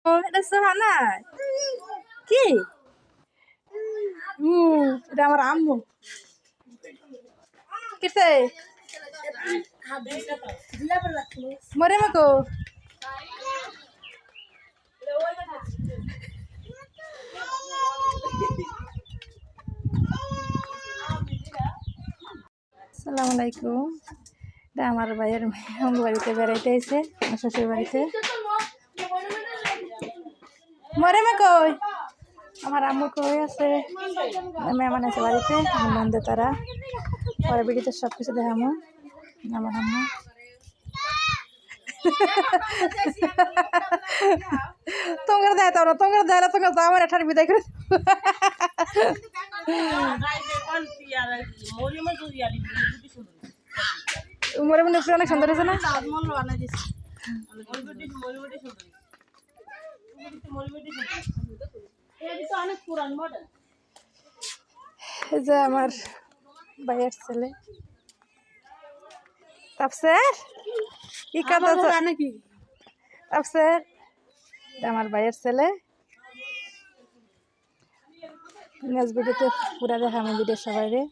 ও এটা সোহানা কি এটা আমার আম্মু কিসে মরে মাকো আসসালামু আলাইকুম এটা আমার ভাইয়ের অঙ্গ বাড়িতে বেড়াইতে এসে আমার শ্বশুর বাড়িতে মরে মা কই আমার আম্মু কই আছে মেহমান আছে বাড়িতে নন্দে তারা পরে বিড়িতে সব কিছু দেখামো আমার আম্মু তোমার দেয় তোমরা তোমার দেয় না তোমার যাও আমার এঠার বিদায় করে মরে মনে অনেক সুন্দর হয়েছে না এই যে আমার ভাইয়ের ছেলে তাপসের কি কথা নাকি তাপসের আমার ভাইয়ের ছেলে নেক্সট ভিডিওতে পুরা দেখা আমি ভিডিও সবাই রে